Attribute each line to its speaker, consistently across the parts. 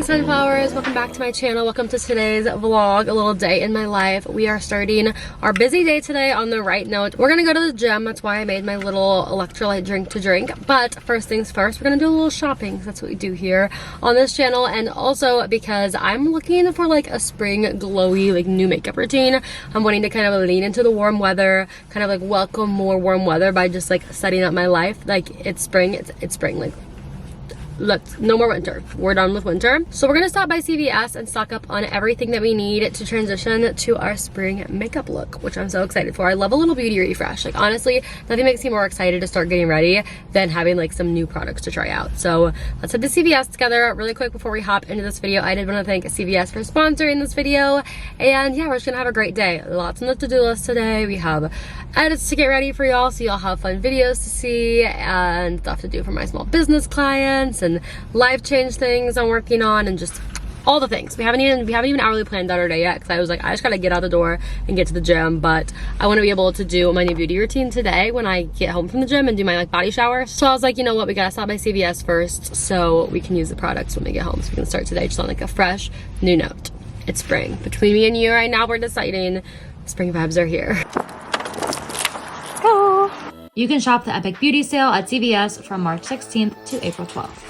Speaker 1: Sunflowers, welcome back to my channel. Welcome to today's vlog, a little day in my life. We are starting our busy day today on the right note. We're gonna go to the gym. That's why I made my little electrolyte drink to drink. But first things first, we're gonna do a little shopping. That's what we do here on this channel. And also because I'm looking for like a spring glowy like new makeup routine. I'm wanting to kind of lean into the warm weather, kind of like welcome more warm weather by just like setting up my life. Like it's spring, it's spring, like no more winter. We're done with winter. So we're gonna stop by CVS and stock up on everything that we need to transition to our spring makeup look, which I'm so excited for. I love a little beauty refresh. Like honestly, nothing makes me more excited to start getting ready than having like some new products to try out. So let's head to CVS together. Really quick before we hop into this video, I did want to thank CVS for sponsoring this video. And yeah, we're just gonna have a great day. Lots on the to-do list today. We have edits to get ready for y'all, so y'all have fun videos to see and stuff to do for my small business clients and life change things I'm working on and just all the things. We haven't even hourly planned out our day yet because I was like, I just gotta get out the door and get to the gym, but I want to be able to do my new beauty routine today when I get home from the gym and do my like body shower. So I was like, you know what, we gotta stop by CVS first so we can use the products when we get home. So we can start today just on like a fresh new note. It's spring. Between me and you right now, we're deciding spring vibes are here.
Speaker 2: Go! You can shop the Epic Beauty Sale at CVS from March 16th to April 12th.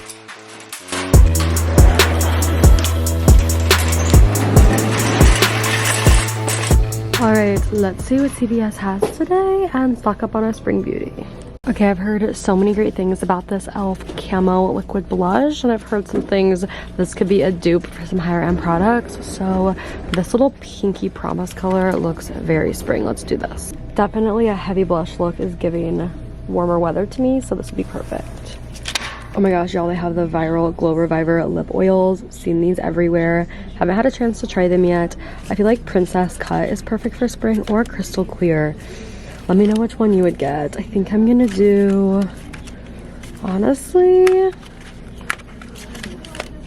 Speaker 1: All right, let's see what CVS has today and stock up on our spring beauty. Okay, I've heard so many great things about this e.l.f. Camo Liquid Blush, and I've heard some things this could be a dupe for some higher end products. So this little pinky promise color looks very spring. Let's do this. Definitely a heavy blush look is giving warmer weather to me, so this would be perfect. Oh my gosh, y'all, they have the viral Glow Reviver lip oils. Seen these everywhere. Haven't had a chance to try them yet. I feel like Princess Cut is perfect for spring, or Crystal Clear. Let me know which one you would get. I think I'm gonna do, honestly,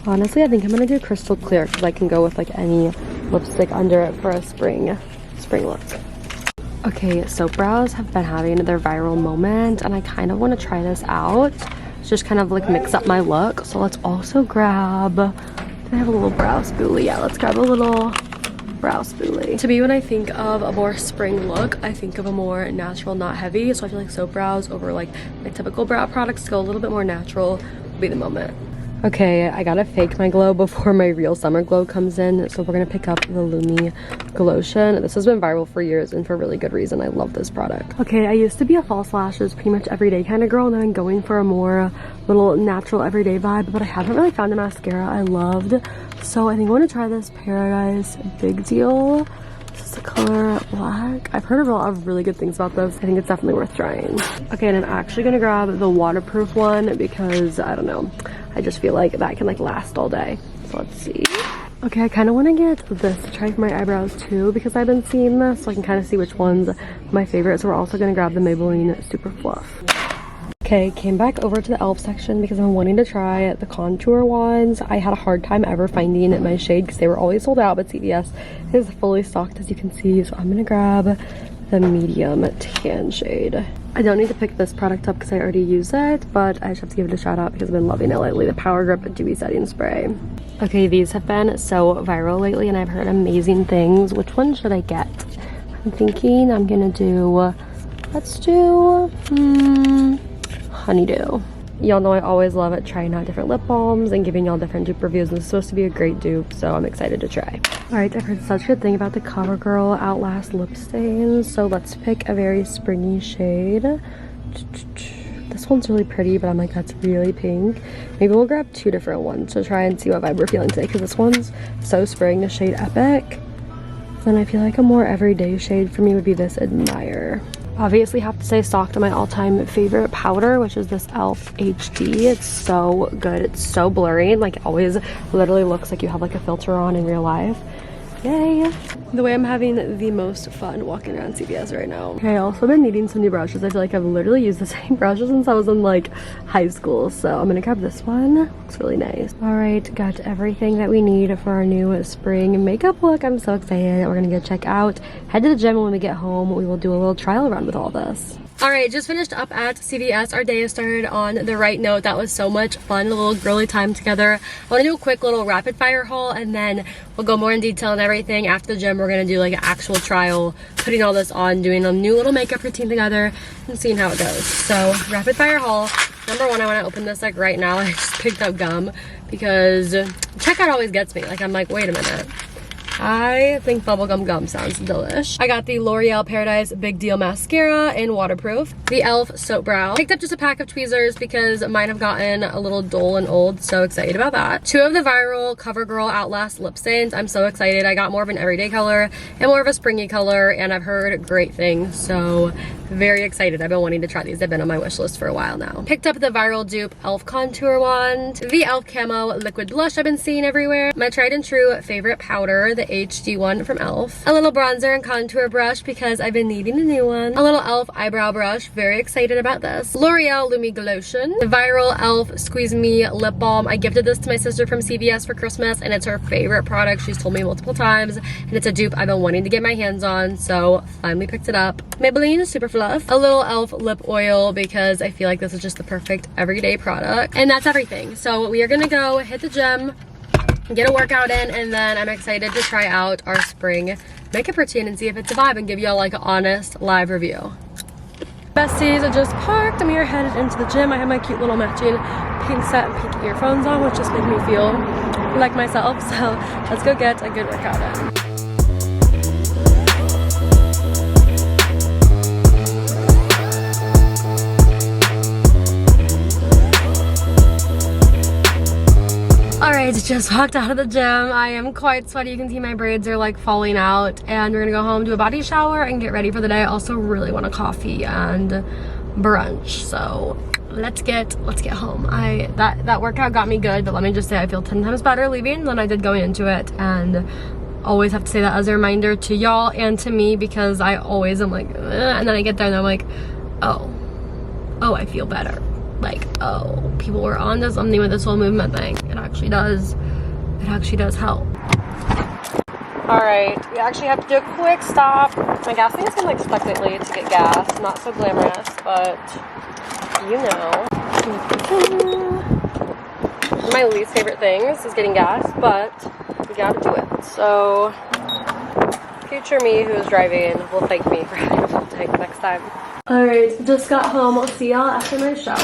Speaker 1: I think I'm gonna do Crystal Clear because I can go with like any lipstick under it for a spring look. Okay, soap brows have been having their viral moment and I kind of want to try this out. Just kind of like mix up my look. So let's also grab, do I have a little brow spoolie? Yeah, let's grab a little brow spoolie. To me, when I think of a more spring look, I think of a more natural, not heavy. So I feel like soap brows over like my typical brow products to go a little bit more natural would be the moment. Okay, I gotta fake my glow before my real summer glow comes in. So we're gonna pick up the Lumi Glotion. This has been viral for years and for really good reason. I love this product. Okay, I used to be a false lashes pretty much everyday kind of girl, and then I'm going for a more little natural everyday vibe, but I haven't really found a mascara I loved. So I think I want to try this Paradise Big Deal. This is the color black. I've heard a lot of really good things about this. I think it's definitely worth trying. Okay, and I'm actually gonna grab the waterproof one because I don't know, I just feel like that can like last all day. So let's see. Okay, I kind of want to get this to try for my eyebrows too because I've been seeing this, so I can kind of see which one's my favorite. So we're also gonna grab the Maybelline Super Fluff. Okay, came back over to the e.l.f. section because I'm wanting to try the contour ones. I had a hard time ever finding my shade because they were always sold out, but CVS is fully stocked as you can see. So I'm gonna grab the medium tan shade. I don't need to pick this product up because I already use it, but I just have to give it a shout out because I've been loving it lately. The Power Grip Dewy Setting Spray. Okay, these have been so viral lately and I've heard amazing things. Which one should I get? I'm thinking I'm gonna do, let's do, Honeydew. Y'all know I always love it trying out different lip balms and giving y'all different dupe reviews, and it's supposed to be a great dupe, so I'm excited to try. All right, I've heard such a good thing about the CoverGirl Outlast lip stains, so let's pick a very springy shade. This one's really pretty, but I'm like, that's really pink. Maybe we'll grab two different ones to try and see what vibe we're feeling today, because this one's so spring, the shade Epic. Then I feel like a more everyday shade for me would be this Admire. Obviously have to say stocked on my all-time favorite powder, which is this e.l.f. HD. It's so good. It's so blurry. Like it always literally looks like you have like a filter on in real life. Yay. The way I'm having the most fun walking around CVS right now. Okay, I also been needing some new brushes. I feel like I've literally used the same brushes since I was in like high school. So I'm gonna grab this one. Looks really nice. All right, got everything that we need for our new spring makeup look. I'm so excited. We're gonna go check out, head to the gym, and when we get home, we will do a little trial run with all this. All right, just finished up at CVS. Our day has started on the right note. That was so much fun, a little girly time together. I want to do a quick little rapid fire haul, and then we'll go more in detail and everything. After the gym, we're gonna do like an actual trial, putting all this on, doing a new little makeup routine together, and seeing how it goes. So rapid fire haul. Number one, I want to open this like right now. I just picked up gum because checkout always gets me. Like I'm like, wait a minute. I think bubblegum gum sounds delish. I got the L'Oreal Paradise Big Deal Mascara in waterproof. The e.l.f. Soap Brow. Picked up just a pack of tweezers because mine have gotten a little dull and old, so excited about that. 2 of the viral CoverGirl Outlast lip stains. I'm so excited. I got more of an everyday color and more of a springy color, and I've heard great things, so very excited. I've been wanting to try these. They've been on my wish list for a while now. Picked up the viral dupe e.l.f. contour wand. The e.l.f. Camo liquid blush I've been seeing everywhere. My tried and true favorite powder, the HD one from e.l.f. A little bronzer and contour brush because I've been needing a new one. A little e.l.f. eyebrow brush. Very excited about this. L'Oreal Lumi Glotion. The viral e.l.f. Squeeze Me lip balm. I gifted this to my sister from CVS for Christmas, and it's her favorite product. She's told me multiple times, and it's a dupe I've been wanting to get my hands on, so finally picked it up. Maybelline Super Fluff. A little e.l.f. lip oil because I feel like this is just the perfect everyday product. And that's everything. So we are gonna go hit the gym, get a workout in, and then I'm excited to try out our spring makeup routine and see if it's a vibe and give y'all like an honest live review. Besties, I just parked and we are headed into the gym. I have my cute little matching pink set and pink earphones on, which just make me feel like myself. So let's go get a good workout in. Alright, just walked out of the gym. I am quite sweaty. You can see my braids are like falling out, and we're gonna go home, do a body shower, and get ready for the day. I also really want a coffee and brunch, so let's get home. That workout got me good, but let me just say I feel 10 times better leaving than I did going into it, and always have to say that as a reminder to y'all and to me, because I always am like, and then I get there and I'm like, oh, I feel better. Like, oh, people were on to something with this whole movement thing. It actually does help. All right, we actually have to do a quick stop. My gas thing has been like stuck lately to get gas. Not so glamorous, but you know. One of my least favorite things is getting gas, but we gotta do it. So future me who's driving will thank me for having a full tank next time. Alright, just got home. I'll see y'all after my shower.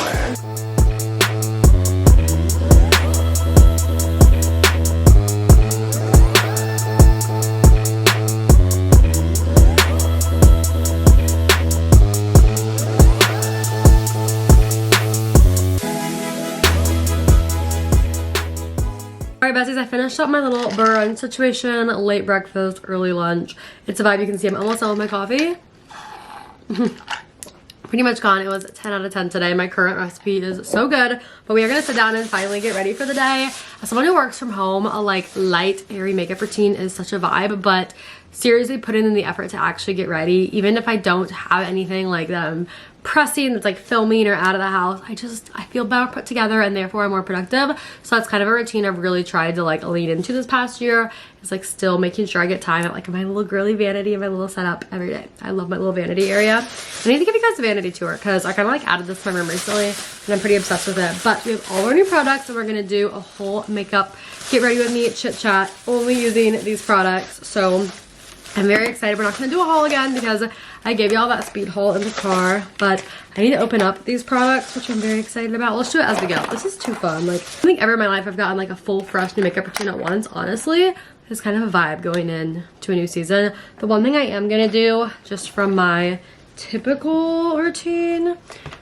Speaker 1: Alright, besties, I finished up my little brunch situation, late breakfast, early lunch. It's a vibe. You can see I'm almost done with my coffee. Pretty much gone. It was 10 out of 10 today. My current recipe is so good, but we are gonna sit down and finally get ready for the day. As someone who works from home, a like light, airy makeup routine is such a vibe, but seriously putting in the effort to actually get ready, even if I don't have anything like that I'm pressing that's like filming or out of the house, I feel better put together, and therefore I'm more productive. So that's kind of a routine I've really tried to like lean into this past year, is like still making sure I get time at like my little girly vanity and my little setup every day. I love my little vanity area. I need to give you guys a vanity tour because I kind of like added this to my room recently and I'm pretty obsessed with it. But we have all our new products, and we're gonna do a whole makeup get ready with me chit chat only using these products. So I'm very excited. We're not going to do a haul again because I gave y'all that speed haul in the car, but I need to open up these products, which I'm very excited about. Let's do it as we go. This is too fun. Like, I think ever in my life I've gotten like a full fresh new makeup routine at once. Honestly, it's kind of a vibe going in to a new season. The one thing I am going to do just from my typical routine,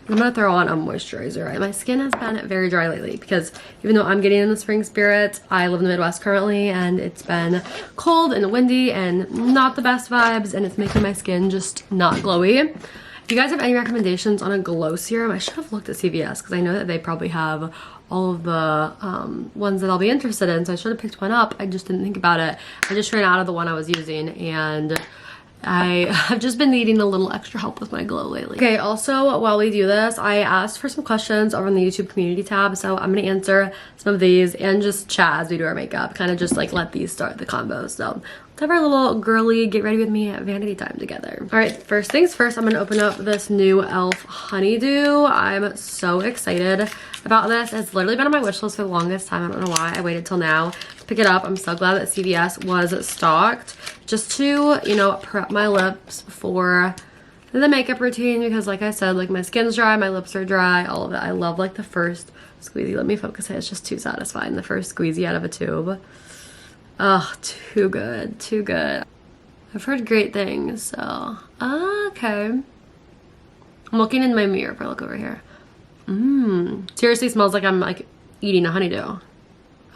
Speaker 1: I'm gonna throw on a moisturizer. Right? My skin has been very dry lately because even though I'm getting in the spring spirit, I live in the Midwest currently, and it's been cold and windy and not the best vibes, and it's making my skin just not glowy. If you guys have any recommendations on a glow serum, I should have looked at CVS because I know that they probably have all of the ones that I'll be interested in, so I should have picked one up. I just didn't think about it. I just ran out of the one I was using, and I have just been needing a little extra help with my glow lately. Okay, also while we do this, I asked for some questions over in the YouTube community tab, so I'm gonna answer some of these and just chat as we do our makeup, kind of just like let these start the convo. So let's have our little girly get ready with me vanity time together. All right, first things first, I'm gonna open up this new e.l.f. honeydew. I'm so excited about this. It's literally been on my wish list for the longest time. I don't know why I waited till now to pick it up. I'm so glad that CVS was stocked just to, you know, prep my lips for the makeup routine, because like I said, like my skin's dry, my lips are dry, all of it. I love like the first squeezy. Let me focus it. It's just too satisfying. The first squeezy out of a tube. Oh, too good, too good. I've heard great things, so okay. I'm looking in my mirror if I look over here. Seriously smells like I'm like eating a honeydew.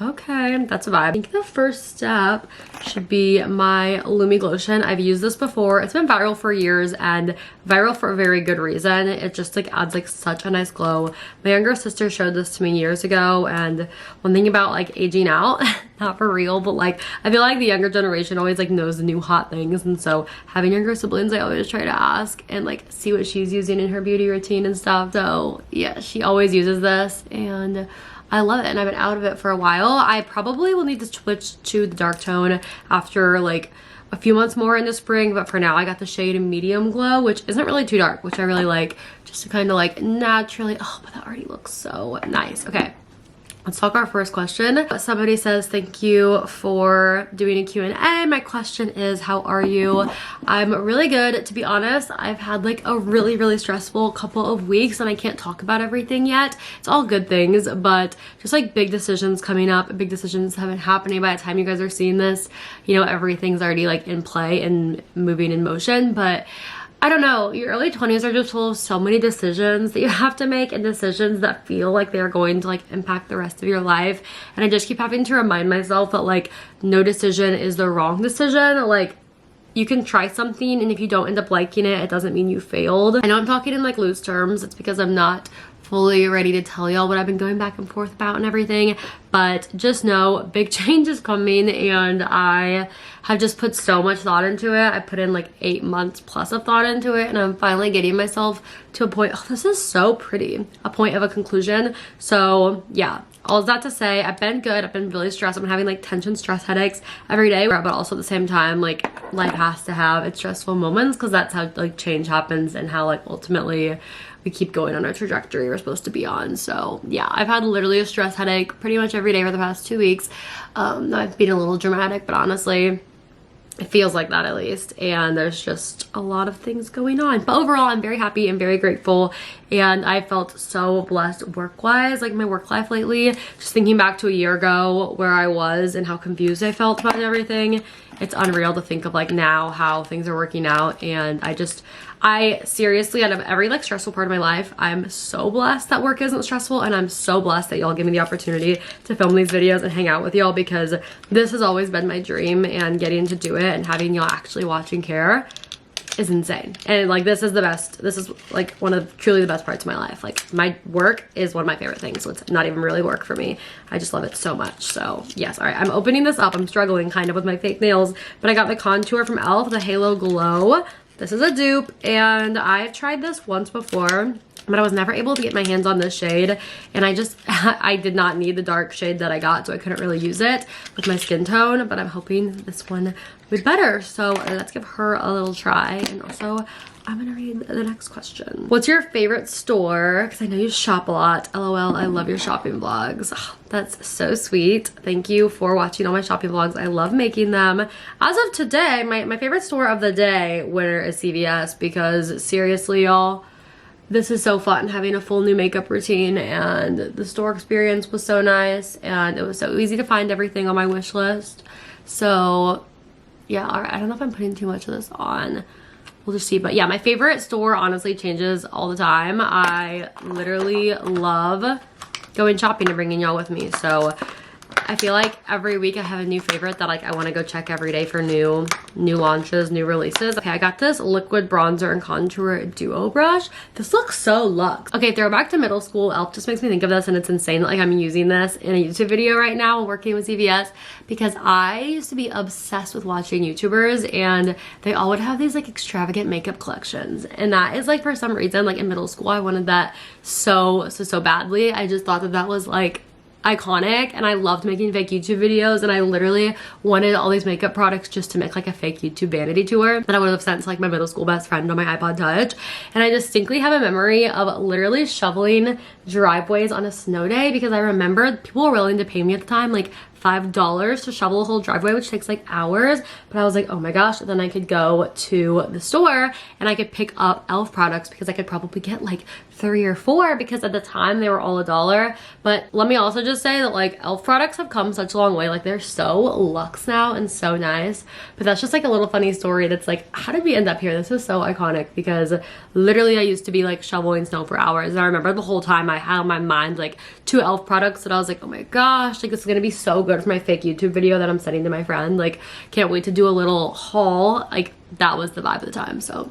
Speaker 1: Okay, that's a vibe. I think the first step should be my Lumi Glotion. I've used this before. It's been viral for years, and viral for a very good reason. It just like adds like such a nice glow. My younger sister showed this to me years ago, and one thing about like aging out, not for real, but like I feel like the younger generation always like knows the new hot things, and so having younger siblings, I always try to ask and like see what she's using in her beauty routine and stuff. So yeah, she always uses this, and I love it, and I've been out of it for a while. I probably will need to switch to the dark tone after like a few months more in the spring, but for now I got the shade Medium Glow, which isn't really too dark, which I really like, just to kind of like naturally, oh, but that already looks so nice. Okay. Let's talk our first question. Somebody says, thank you for doing a Q&A. My question is, how are you? I'm really good. To be honest, I've had like a really stressful couple of weeks, and I can't talk about everything yet. It's all good things, but just like big decisions coming up. Big decisions have been happening. By the time you guys are seeing this, you know, everything's already like in play and moving in motion. But I don't know, your early 20s are just full of so many decisions that you have to make, and decisions that feel like they're going to like impact the rest of your life. And I just keep having to remind myself that like no decision is the wrong decision. Like you can try something, and if you don't end up liking it, it doesn't mean you failed. I know I'm talking in like loose terms. It's because I'm not fully ready to tell y'all what I've been going back and forth about and everything, but just know big change is coming, and I have just put so much thought into it. I put in like 8 months plus of thought into it, and I'm finally getting myself to a point. Oh, this is so pretty. A point of a conclusion. So yeah, all of that to say, I've been good. I've been really stressed. I'm having like tension stress headaches every day, but also at the same time, like life has to have its stressful moments, because that's how like change happens, and how like ultimately we keep going on our trajectory we're supposed to be on. So yeah, I've had literally a stress headache pretty much every day for the past 2 weeks. I've been a little dramatic, but honestly, it feels like that at least, and there's just a lot of things going on. But overall, I'm very happy and very grateful, and I felt so blessed work-wise, like my work life lately. Just thinking back to a year ago where I was and how confused I felt about everything, it's unreal to think of like now how things are working out. And I seriously, out of every like stressful part of my life, I'm so blessed that work isn't stressful, and I'm so blessed that y'all give me the opportunity to film these videos and hang out with y'all, because this has always been my dream, and getting to do it and having y'all actually watch and care is insane. And like this is the best. This is like one of truly the best parts of my life. Like my work is one of my favorite things, so it's not even really work for me. I just love it so much. So yes, all right, I'm opening this up. I'm struggling kind of with my fake nails, but I got my contour from e.l.f., the Halo Glow. This is a dupe, and I've tried this once before, but I was never able to get my hands on this shade, and I did not need the dark shade that I got, so I couldn't really use it with my skin tone, but I'm hoping this one will be better. So let's give her a little try, and also I'm gonna read the next question. What's your favorite store? Because I know you shop a lot. LOL, I love your shopping vlogs. Oh, that's so sweet. Thank you for watching all my shopping vlogs. I love making them. As of today, my favorite store of the day winner is CVS, because seriously, y'all, this is so fun having a full new makeup routine, and the store experience was so nice, and it was so easy to find everything on my wish list. So yeah, all right, I don't know if I'm putting too much of this on. We'll just see. But yeah, my favorite store honestly changes all the time. I literally love going shopping and bringing y'all with me. So I feel like every week I have a new favorite that like I want to go check every day for new launches, new releases. Okay, I got this liquid bronzer and contour duo brush. This looks so luxe. Okay, throwback to middle school. e.l.f. just makes me think of this, and it's insane that like I'm using this in a YouTube video right now working with CVS, because I used to be obsessed with watching YouTubers, and they all would have these like extravagant makeup collections, and that is like for some reason like in middle school I wanted that so badly. I just thought that was like iconic, and I loved making fake YouTube videos, and I literally wanted all these makeup products just to make like a fake YouTube vanity tour that I would have sent to like my middle school best friend on my iPod Touch. And I distinctly have a memory of literally shoveling driveways on a snow day because I remember people were willing to pay me at the time like $5 to shovel a whole driveway, which takes like hours. But I was like, oh my gosh, then I could go to the store and I could pick up e.l.f. products because I could probably get like 3 or 4 because at the time they were all $1. But let me also just say that like e.l.f. products have come such a long way. Like they're so luxe now and so nice. But that's just like a little funny story that's like, how did we end up here? This is so iconic because literally I used to be like shoveling snow for hours. And I remember the whole time I had on my mind like 2 e.l.f. products that I was like, oh my gosh, like this is gonna be so good for my fake YouTube video that I'm sending to my friend. Like can't wait to do a little haul. Like that was the vibe at the time. So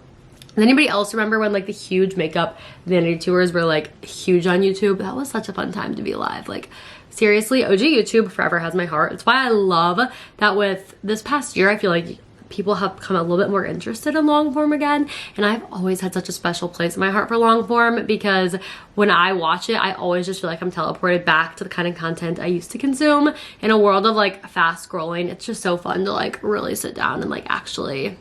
Speaker 1: does anybody else remember when like the huge makeup vanity tours were like huge on YouTube? That was such a fun time to be alive. Like seriously, OG YouTube forever has my heart. It's why I love that with this past year, I feel like people have become a little bit more interested in long form again, and I've always had such a special place in my heart for long form because when I watch it, I always just feel like I'm teleported back to the kind of content I used to consume. In a world of like fast scrolling, it's just so fun to like really sit down and like actually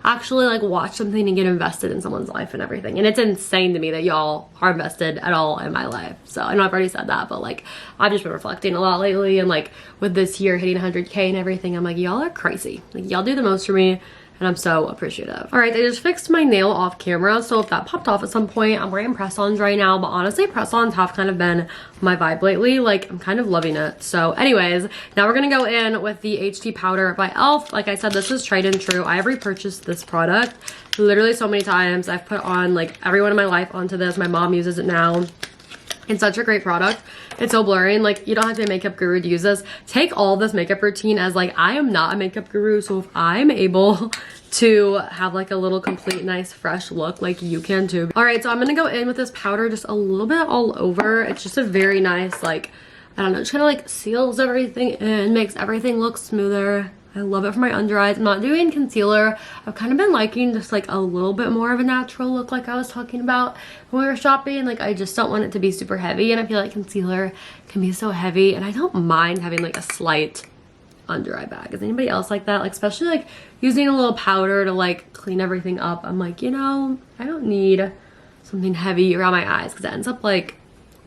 Speaker 1: like watch something and get invested in someone's life and everything. And it's insane to me that y'all are invested at all in my life. So I know I've already said that, but like I've just been reflecting a lot lately, and like with this year hitting 100K and everything, I'm like, y'all are crazy. Like y'all do the most for me, and I'm so appreciative. All right, I just fixed my nail off camera, so if that popped off at some point, I'm wearing press-ons right now, but honestly, press-ons have kind of been my vibe lately. Like, I'm kind of loving it. So anyways, now we're gonna go in with the HD powder by e.l.f. Like I said, this is tried and true. I have repurchased this product literally so many times. I've put on like everyone in my life onto this. My mom uses it now. It's such a great product. It's so blurring. Like, you don't have to be a makeup guru to use this. Take all this makeup routine as like, I am not a makeup guru, so if I'm able to have like a little complete nice fresh look, like you can too. All right, so I'm gonna go in with this powder just a little bit all over. It's just a very nice, like, I don't know, just kind of like seals everything in, makes everything look smoother. I love it for my under eyes. I'm not doing concealer. I've kind of been liking just like a little bit more of a natural look like I was talking about when we were shopping. Like I just don't want it to be super heavy, and I feel like concealer can be so heavy, and I don't mind having like a slight under eye bag. Is anybody else like that? Like especially like using a little powder to like clean everything up. I'm like, you know, I don't need something heavy around my eyes because it ends up like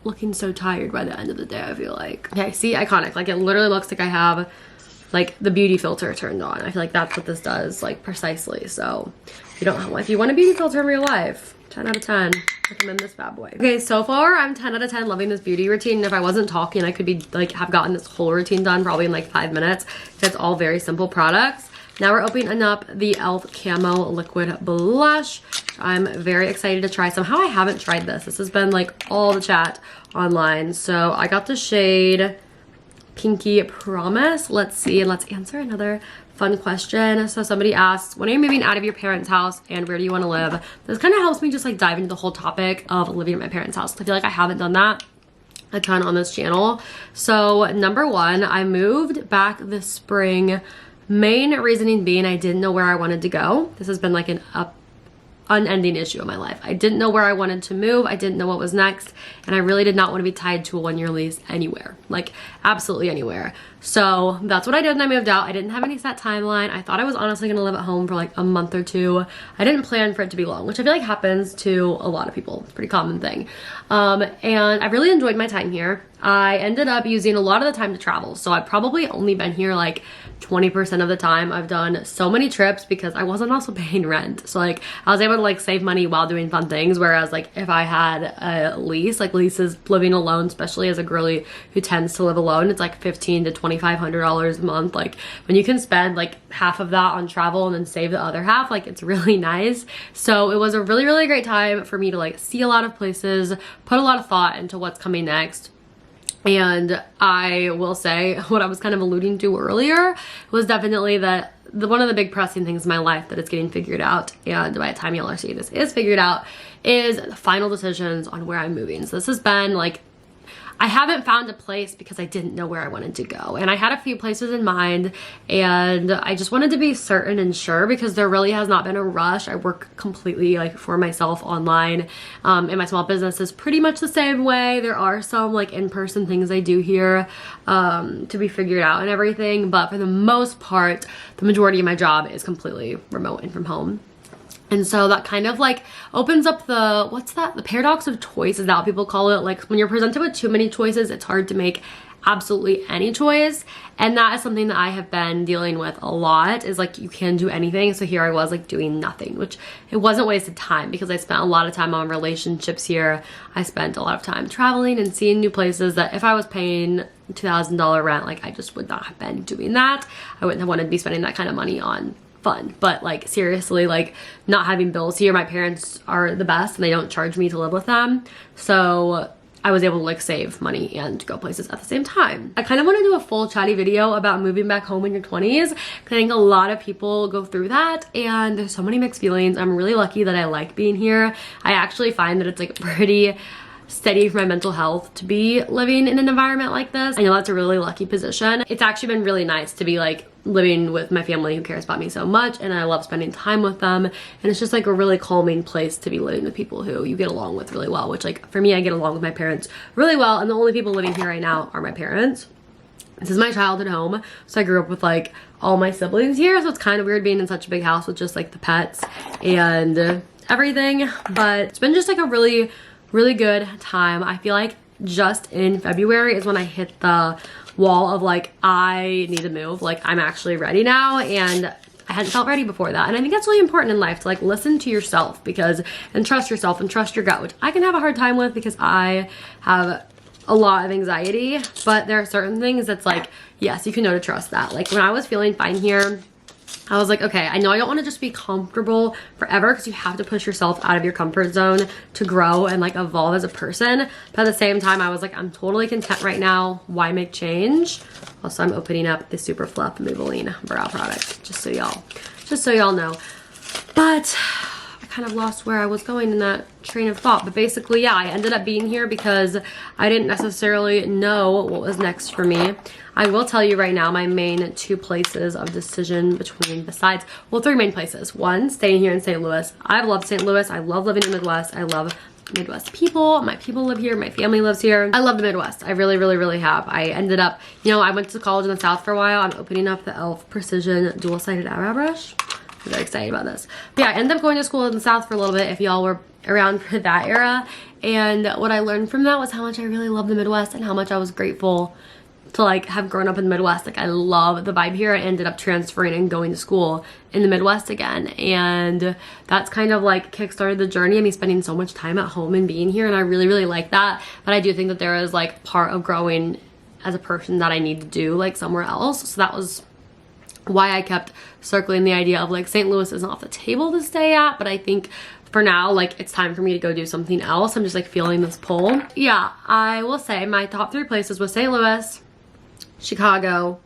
Speaker 1: looking so tired by the end of the day, I feel like. Okay, see, iconic. Like it literally looks like I have like the beauty filter turned on. I feel like that's what this does, like precisely. So if you want a beauty filter in real life, 10 out of 10, recommend this bad boy. Okay, so far I'm 10 out of 10 loving this beauty routine. And if I wasn't talking, I could be like have gotten this whole routine done probably in like 5 minutes. It's all very simple products. Now we're opening up the e.l.f. Camo Liquid Blush. I'm very excited to try. Somehow I haven't tried this. This has been like all the chat online. So I got the shade Pinky Promise. Let's see, and let's answer another fun question. So somebody asked, when are you moving out of your parents' house and where do you want to live? This kind of helps me just like dive into the whole topic of living at my parents' house. I feel like I haven't done that a ton on this channel. So number one, I moved back this spring. Main reasoning being I didn't know where I wanted to go. This has been like an unending issue in my life. I didn't know where I wanted to move. I didn't know what was next. And I really did not want to be tied to a 1-year lease anywhere. Like absolutely anywhere. So that's what I did when I moved out. I didn't have any set timeline. I thought I was honestly going to live at home for like a month or 2. I didn't plan for it to be long, which I feel like happens to a lot of people. It's a pretty common thing. And I really enjoyed my time here. I ended up using a lot of the time to travel. So I've probably only been here like 20% of the time. I've done so many trips because I wasn't also paying rent. So like I was able to like save money while doing fun things. Whereas like if I had a lease, like leases living alone, especially as a girly who tends to live alone, it's like $1,500 to $2,500 a month. Like when you can spend like half of that on travel and then save the other half, like it's really nice. So it was a really, really great time for me to like see a lot of places, put a lot of thought into what's coming next. And I will say what I was kind of alluding to earlier was definitely that one of the big pressing things in my life that is getting figured out, and by the time y'all are seeing this is figured out, is the final decisions on where I'm moving. So this has been like, I haven't found a place because I didn't know where I wanted to go. And I had a few places in mind, and I just wanted to be certain and sure because there really has not been a rush. I work completely like for myself online, and my small business is pretty much the same way. There are some like in-person things I do here to be figured out and everything, but for the most part, the majority of my job is completely remote and from home. And so that kind of like opens up the, what's that? The paradox of choice is that what people call it. Like when you're presented with too many choices, it's hard to make absolutely any choice. And that is something that I have been dealing with a lot, is like you can do anything. So here I was like doing nothing, which it wasn't wasted time because I spent a lot of time on relationships here. I spent a lot of time traveling and seeing new places that if I was paying $2,000 rent, like I just would not have been doing that. I wouldn't have wanted to be spending that kind of money on fun. But like seriously, like not having bills here, my parents are the best and they don't charge me to live with them, so I was able to like save money and go places at the same time. I kind of want to do a full chatty video about moving back home in your 20s because I think a lot of people go through that and there's so many mixed feelings. I'm really lucky that I like being here. I actually find that it's like pretty steady for my mental health to be living in an environment like this. I know that's a really lucky position. It's actually been really nice to be like living with my family who cares about me so much, and I love spending time with them, and it's just like a really calming place to be living with people who you get along with really well, which like for me, I get along with my parents really well, and the only people living here right now are my parents. This is my childhood home, so I grew up with like all my siblings here, so it's kind of weird being in such a big house with just like the pets and everything, but it's been just like a really good time. I feel like just in February is when I hit the wall of like, I need to move. Like I'm actually ready now, and I hadn't felt ready before that. And I think that's really important in life to like listen to yourself and trust yourself and trust your gut, which I can have a hard time with because I have a lot of anxiety, but there are certain things that's like, yes, you can know to trust that. Like when I was feeling fine here, I was like, okay, I know I don't want to just be comfortable forever because you have to push yourself out of your comfort zone to grow and like evolve as a person. But at the same time, I was like, I'm totally content right now. Why make change? Also, I'm opening up the Super Fluff Maybelline brow product, just so y'all know. But I kind of lost where I was going in that train of thought. But basically, yeah, I ended up being here because I didn't necessarily know what was next for me. I will tell you right now, my main two places of decision besides, well, three main places. One, staying here in St. Louis. I've loved St. Louis. I love living in the Midwest. I love Midwest people. My people live here. My family lives here. I love the Midwest. I really have. I ended up, you know, I went to college in the South for a while. I'm opening up the e.l.f. Precision dual-sided eyebrow brush. I'm very excited about this. But yeah, I ended up going to school in the South for a little bit if y'all were around for that era. And what I learned from that was how much I really love the Midwest and how much I was grateful to like have grown up in the Midwest. Like I love the vibe here. I ended up transferring and going to school in the Midwest again, and that's kind of like kickstarted the journey of me spending so much time at home and being here, and I really like that. But I do think that there is like part of growing as a person that I need to do like somewhere else. So that was why I kept circling the idea of like St. Louis isn't off the table to stay at, but I think for now, like it's time for me to go do something else. I'm just like feeling this pull. Yeah, I will say my top three places was St. Louis, Chicago,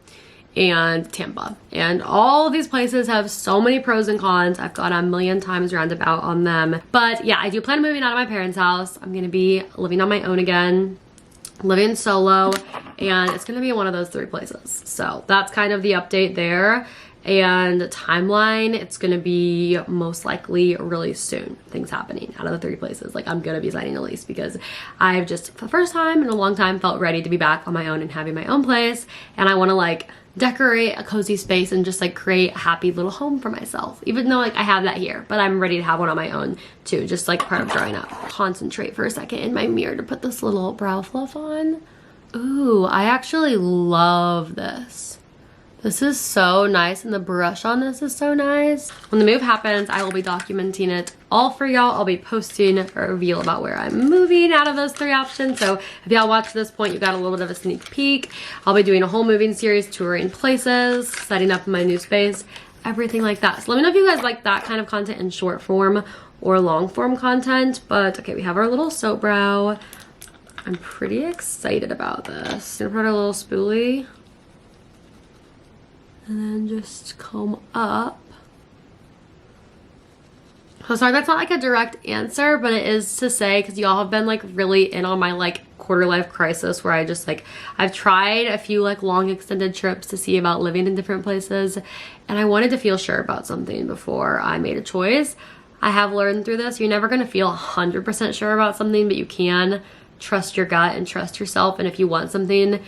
Speaker 1: and Tampa. And all of these places have so many pros and cons. I've gone a million times roundabout on them. But yeah, I do plan on moving out of my parents' house. I'm gonna be living on my own again, living solo, and it's gonna be one of those three places. So that's kind of the update there. And timeline, it's gonna be most likely really soon, things happening out of the three places. Like I'm gonna be signing a lease because I've just, for the first time in a long time, felt ready to be back on my own and having my own place. And I wanna like decorate a cozy space and just like create a happy little home for myself. Even though like I have that here, but I'm ready to have one on my own too, just like part of growing up. Concentrate for a second in my mirror to put this little brow fluff on. Ooh, I actually love this. This is so nice, and the brush on this is so nice. When the move happens, I will be documenting it all for y'all. I'll be posting a reveal about where I'm moving out of those three options. So if y'all watch this point, you got a little bit of a sneak peek. I'll be doing a whole moving series, touring places, setting up my new space, everything like that. So let me know if you guys like that kind of content in short form or long form content. But okay, we have our little soap brow. I'm pretty excited about this. I'm gonna put our little spoolie. And then just comb up. So sorry, that's not like a direct answer, but it is to say, because y'all have been like really in on my like quarter life crisis where I just like, I've tried a few like long extended trips to see about living in different places, and I wanted to feel sure about something before I made a choice. I have learned through this, you're never gonna feel 100% sure about something, but you can trust your gut and trust yourself, and if you want something,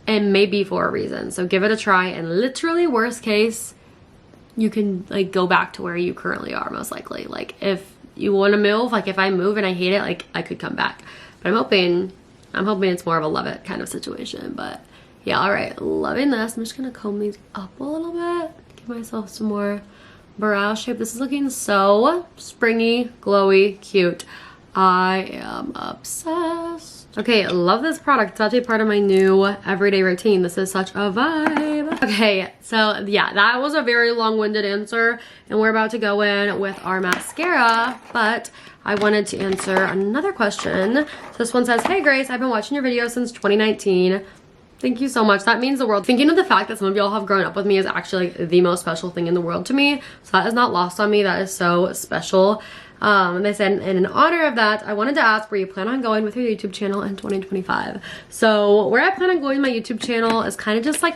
Speaker 1: it may be for a reason. So give it a try, and literally worst case, you can like go back to where you currently are most likely. Like if you want to move, like if I move and I hate it, like I could come back. But I'm hoping it's more of a love it kind of situation. But yeah, all right, loving this. I'm just gonna comb these up a little bit, give myself some more brow shape. This is looking so springy, glowy, cute. I am obsessed. Okay, love this product. It's actually part of my new everyday routine. This is such a vibe. Okay, so yeah, that was a very long-winded answer, and we're about to go in with our mascara, but I wanted to answer another question. So this one says, hey Grace, I've been watching your videos since 2019. Thank you so much. That means the world. Thinking of the fact that some of y'all have grown up with me is actually like the most special thing in the world to me. So that is not lost on me. That is so special. And they said, and in honor of that, I wanted to ask where you plan on going with your YouTube channel in 2025. So where I plan on going with my YouTube channel is kind of just like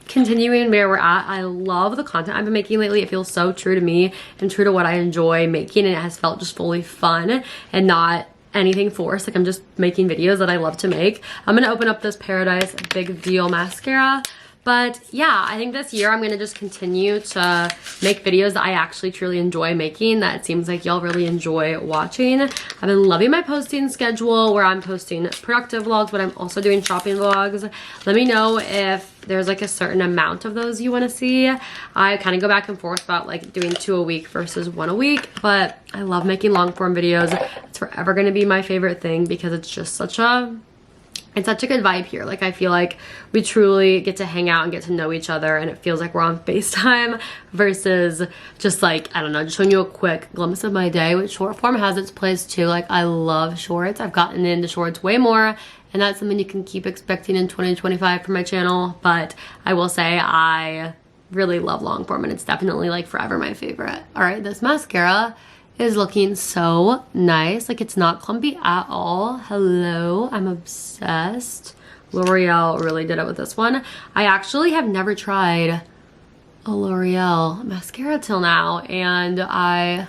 Speaker 1: continuing where we're at. I love the content I've been making lately. It feels so true to me and true to what I enjoy making, and it has felt just fully fun and not anything forced. Like I'm just making videos that I love to make. I'm gonna open up this Paradise Big Deal mascara. But yeah, I think this year I'm gonna just continue to make videos that I actually truly enjoy making, that it seems like y'all really enjoy watching. I've been loving my posting schedule where I'm posting productive vlogs, but I'm also doing shopping vlogs. Let me know if there's like a certain amount of those you wanna see. I kind of go back and forth about like doing 2 a week versus 1 a week, but I love making long form videos. It's forever gonna be my favorite thing because it's just such a good vibe here. Like I feel like we truly get to hang out and get to know each other, and it feels like we're on FaceTime versus just like, I don't know, just showing you a quick glimpse of my day, which short form has its place too. Like I love shorts. I've gotten into shorts way more, and that's something you can keep expecting in 2025 for my channel. But I will say I really love long form, and it's definitely like forever my favorite. All right, this mascara is looking so nice. Like it's not clumpy at all. Hello, I'm obsessed. L'Oreal really did it with this one. I actually have never tried a L'Oreal mascara till now, and I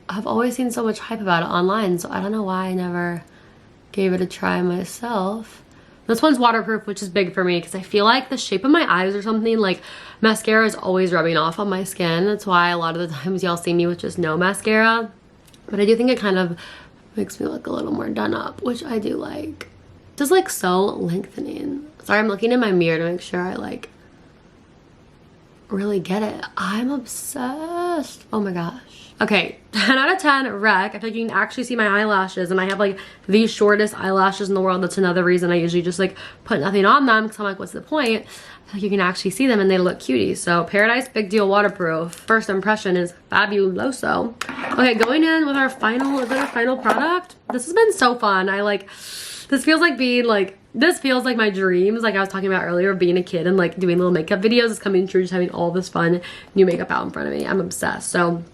Speaker 1: have always seen so much hype about it online, so I don't know why I never gave it a try myself. This one's waterproof, which is big for me because I feel like the shape of my eyes or something, like mascara is always rubbing off on my skin. That's why a lot of the times y'all see me with just no mascara. But I do think it kind of makes me look a little more done up, which I do like. This is like so lengthening. Sorry, I'm looking in my mirror to make sure I like really get it. I'm obsessed. Oh my gosh. Okay, 10 out of 10 rec. I feel like you can actually see my eyelashes, and I have like the shortest eyelashes in the world. That's another reason I usually just like put nothing on them, because I'm like, what's the point? I feel like you can actually see them and they look cutie. So Paradise Big Deal waterproof. First impression is fabuloso. Okay, going in with our final product. This has been so fun. This feels like being like, this feels like my dreams, like I was talking about earlier, of being a kid and like doing little makeup videos is coming true, just having all this fun new makeup out in front of me. I'm obsessed. So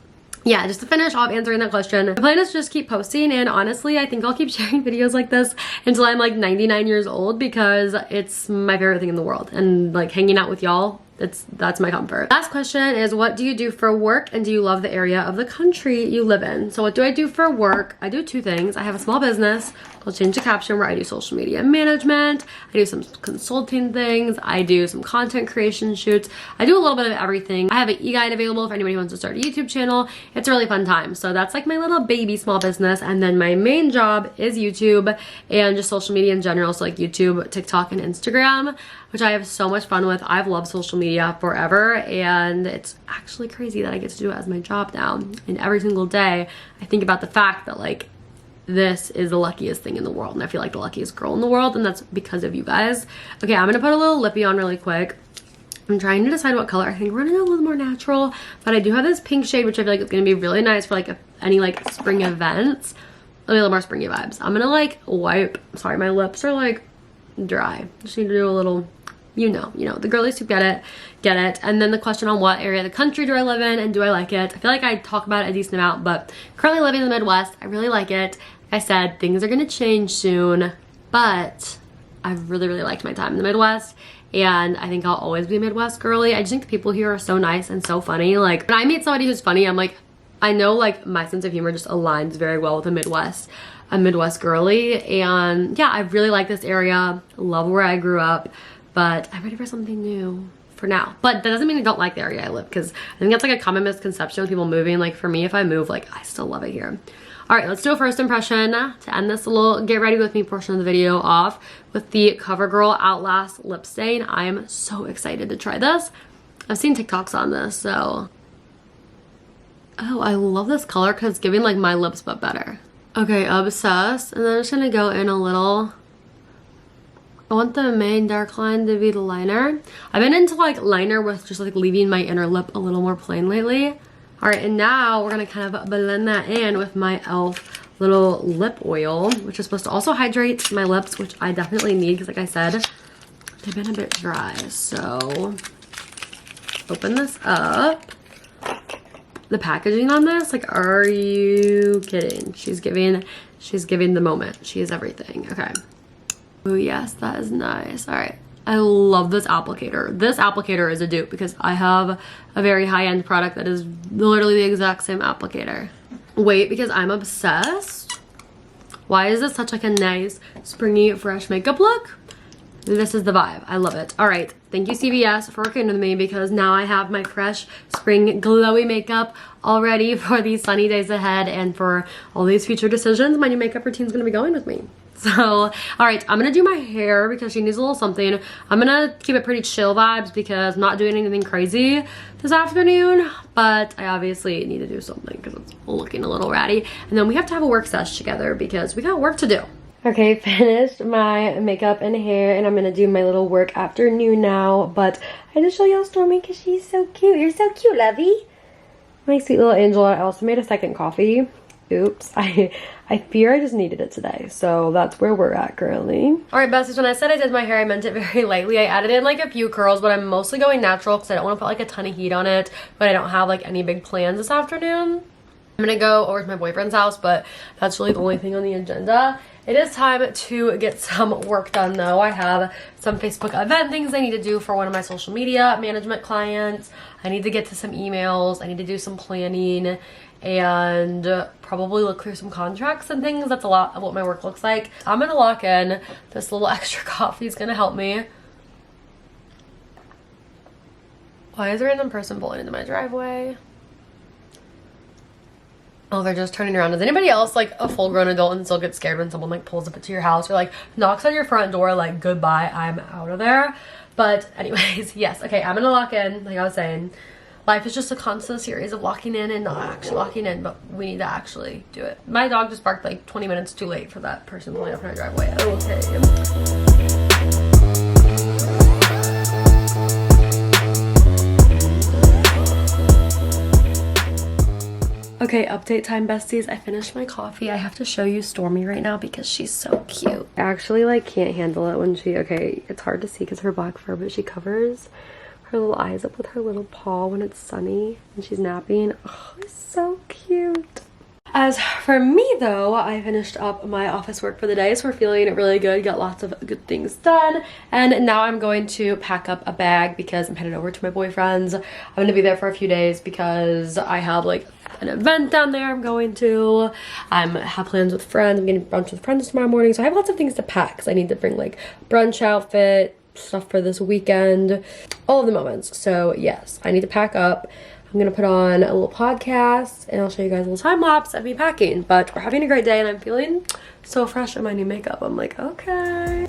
Speaker 1: yeah, just to finish off answering that question, the plan is just keep posting, and honestly, I think I'll keep sharing videos like this until I'm like 99 years old, because it's my favorite thing in the world, and like hanging out with y'all, that's my comfort. Last question is, what do you do for work, and do you love the area of the country you live in? So what do I do for work? I do 2 things. I have a small business called Change the Caption, where I do social media management. I do some consulting things. I do some content creation shoots. I do a little bit of everything. I have an e-guide available if anybody wants to start a YouTube channel. It's a really fun time. So that's like my little baby small business. And then my main job is YouTube and just social media in general. So like YouTube, TikTok, and Instagram, which I have so much fun with. I've loved social media forever, and it's actually crazy that I get to do it as my job now. And every single day I think about the fact that like this is the luckiest thing in the world, and I feel like the luckiest girl in the world, and that's because of you guys. Okay, I'm gonna put a little lippy on really quick. I'm trying to decide what color. I think we're gonna go a little more natural, but I do have this pink shade, which I feel like is gonna be really nice for like any like spring events. A little more springy vibes. I'm gonna like wipe, sorry, my lips are like dry. Just need to do a little, you know, the girlies who get it. And then the question on what area of the country do I live in and do I like it? I feel like I talk about it a decent amount, but currently living in the Midwest, I really like it. I said, things are gonna change soon, but I've really, really liked my time in the Midwest. And I think I'll always be a Midwest girly. I just think the people here are so nice and so funny. Like, when I meet somebody who's funny, I'm like, I know like my sense of humor just aligns very well with a Midwest girly. And yeah, I really like this area. Love where I grew up, but I'm ready for something new for now. But that doesn't mean I don't like the area I live, because I think that's like a common misconception with people moving. Like for me, if I move, like I still love it here. All right, let's do a first impression to end this little get ready with me portion of the video off with the CoverGirl Outlast lip stain. I am so excited to try this. I've seen TikToks on this, so. Oh, I love this color because it's giving like my lips but better. Okay, obsessed. And then I'm just gonna go in a little. I want the main dark line to be the liner. I've been into like liner with just like leaving my inner lip a little more plain lately. All right, and now we're gonna kind of blend that in with my e.l.f. little lip oil, which is supposed to also hydrate my lips, which I definitely need because like I said, they've been a bit dry. So open this up. The packaging on this, like, are you kidding? She's giving the moment. She is everything. Okay. Oh yes, that is nice. All right. I love this applicator. This applicator is a dupe because I have a very high-end product that is literally the exact same applicator. Wait, because I'm obsessed. Why is this such like a nice springy fresh makeup look? This is the vibe. I love it. All right, thank you CVS for working with me, because now I have my fresh spring glowy makeup all ready for these sunny days ahead and for all these future decisions. My new makeup routine is gonna be going with me. So, all right, I'm gonna do my hair because she needs a little something. I'm gonna keep it pretty chill vibes because I'm not doing anything crazy this afternoon, but I obviously need to do something because it's looking a little ratty. And then we have to have a work sesh together because we got work to do. Okay, finished my makeup and hair, and I'm gonna do my little work afternoon now, but I just show y'all Stormy because she's so cute. You're so cute, lovey. My sweet little angel. I also made a second coffee. Oops, I fear I just needed it today, so that's where we're at currently. All right, besties, when I said I did my hair, I meant it very lightly. I added in like a few curls, but I'm mostly going natural because I don't want to put like a ton of heat on it, but I don't have like any big plans this afternoon. I'm gonna go over to my boyfriend's house, but that's really the only thing on the agenda. It is time to get some work done though. I have some Facebook event things I need to do for one of my social media management clients. I need to get to some emails. I need to do some planning and probably look through some contracts and things. That's a lot of what my work looks like. I'm gonna lock in. This little extra coffee is gonna help me. Why is a random person pulling into my driveway? Oh, they're just turning around. Is anybody else like a full-grown adult and still get scared when someone like pulls up to your house or like knocks on your front door like goodbye, I'm out of there? But anyways, yes, okay, I'm gonna lock in. Like I was saying, life is just a constant series of locking in and not actually locking in, but we need to actually do it. My dog just barked like 20 minutes too late for that person pulling up in our driveway. Okay. Okay, update time, besties. I finished my coffee. I have to show you Stormy right now because she's so cute. I actually like can't handle it when she, okay, it's hard to see because of her black fur, but she covers her little eyes up with her little paw when it's sunny and she's napping. Oh, it's so cute. As for me though, I finished up my office work for the day, so we're feeling really good, got lots of good things done, and now I'm going to pack up a bag because I'm headed over to my boyfriend's. I'm going to be there for a few days because I have like an event down there I'm going to. I have plans with friends. I'm getting brunch with friends tomorrow morning, so I have lots of things to pack because I need to bring like brunch outfit, stuff for this weekend, all of the moments. So yes, I need to pack up. I'm gonna put on a little podcast and I'll show you guys a little time lapse of me packing, but we're having a great day and I'm feeling so fresh in my new makeup. I'm like, okay.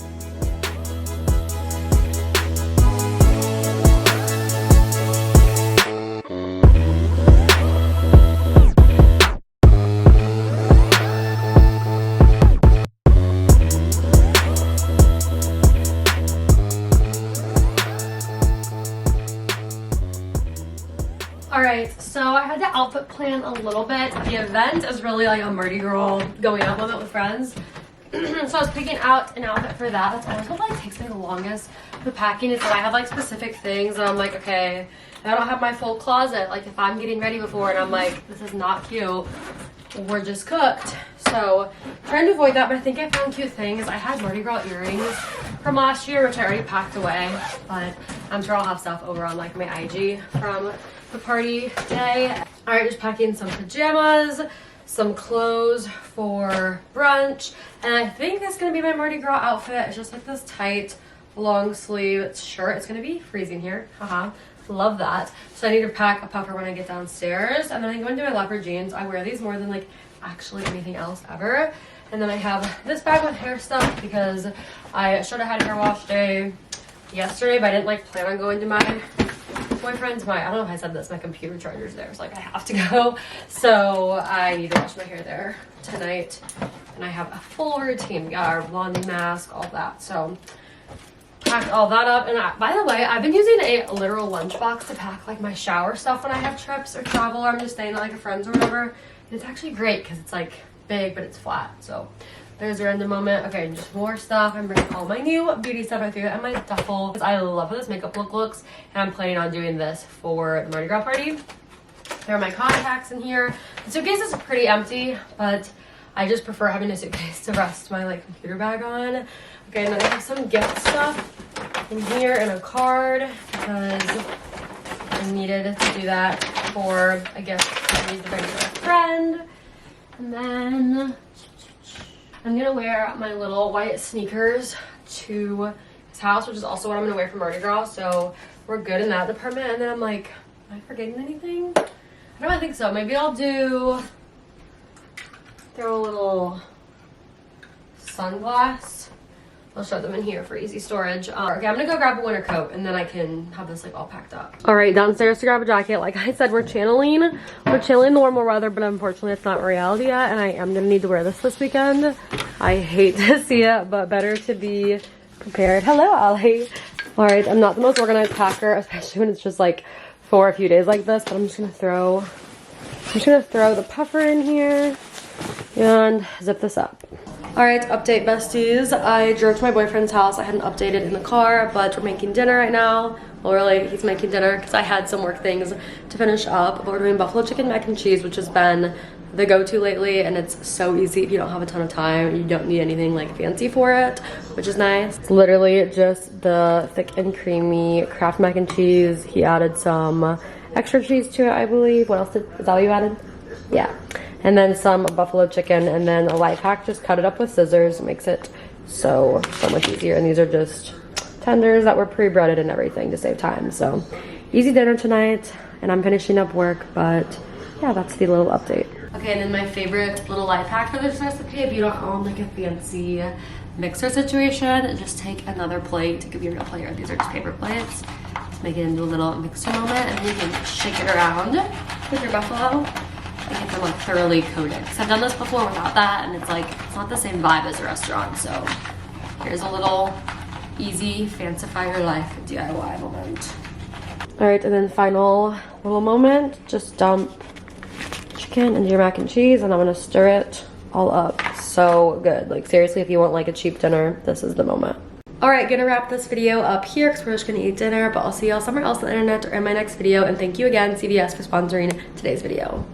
Speaker 1: Alright, so I had to outfit plan a little bit. The event is really like a Mardi Gras going out moment with friends. So I was picking out an outfit for that. That's always what like takes me the longest with packing, is that I have like specific things and I'm like, okay, I don't have my full closet. Like if I'm getting ready before and I'm like, this is not cute, were just cooked. So trying to avoid that, but I think I found cute things. I had Mardi Gras earrings from last year, which I already packed away, but I'm sure I'll have stuff over on like my IG from the party day. All right, just packing some pajamas, some clothes for brunch, and I think that's gonna be my Mardi Gras outfit. It's just like this tight long sleeve shirt. It's gonna be freezing here, haha. Love that. So I need to pack a puffer when I get downstairs, and then I go into my leopard jeans. I wear these more than like actually anything else ever. And then I have this bag with hair stuff because I should have had hair wash day yesterday, but I didn't like plan on going to my boyfriend's. I don't know if I said this, my computer charger's there, so like I have to go. So I need to wash my hair there tonight, and I have a full routine. Got our blondie mask, all that. So packed all that up. And by the way, I've been using a literal lunchbox to pack like my shower stuff when I have trips or travel, or I'm just staying at like a friend's or whatever. And it's actually great because it's like big but it's flat. So there's a random moment. Okay, just more stuff. I'm bringing all my new beauty stuff. I threw it in my duffel because I love how this makeup look looks, and I'm planning on doing this for the Mardi Gras party. There are my contacts in here. The suitcase is pretty empty, but I just prefer having a suitcase to rest my like computer bag on. Okay, and then I have some gift stuff in here and a card because I needed to do that for a gift I need to bring to a friend. And then I'm gonna wear my little white sneakers to his house, which is also what I'm gonna wear for Mardi Gras. So we're good in that department. And then I'm like, am I forgetting anything? I don't think so. Maybe I'll throw a little sunglass. I'll show them in here for easy storage. Okay, I'm gonna go grab a winter coat, and then I can have this like all packed up. All right, downstairs to grab a jacket. Like I said, we're channeling normal weather, but unfortunately it's not reality yet, and I am gonna need to wear this weekend. I hate to see it, but better to be prepared. Hello, Ollie. All right, I'm not the most organized packer, especially when it's just like for a few days like this, but I'm just gonna throw the puffer in here and zip this up. All right, update besties. I drove to my boyfriend's house. I hadn't updated in the car, but we're making dinner right now. Well, really, he's making dinner because I had some work things to finish up. But we're doing buffalo chicken mac and cheese, which has been the go-to lately, and it's so easy if you don't have a ton of time. You don't need anything like fancy for it, which is nice. It's literally just the thick and creamy Kraft mac and cheese. He added some extra cheese to it, I believe. What else is that what you added? Yeah. And then some buffalo chicken, and then a life hack, just cut it up with scissors. It makes it so much easier. And these are just tenders that were pre-breaded and everything to save time. So easy dinner tonight, and I'm finishing up work, but yeah, that's the little update. Okay, and then my favorite little life hack for this recipe, if you don't own like a fancy mixer situation, just take another plate. It could be a real plate, or these are just paper plates. Just make it into a little mixer moment, and then you can shake it around with your buffalo. I get them like thoroughly coated. Because I've done this before without that, and it's like, it's not the same vibe as a restaurant. So here's a little easy fancify your life DIY moment. All right, and then final little moment, just dump chicken into your mac and cheese, and I'm gonna stir it all up. So good. Like seriously, if you want like a cheap dinner, this is the moment. All right, gonna wrap this video up here because we're just gonna eat dinner, but I'll see y'all somewhere else on the internet or in my next video. And thank you again, CVS, for sponsoring today's video.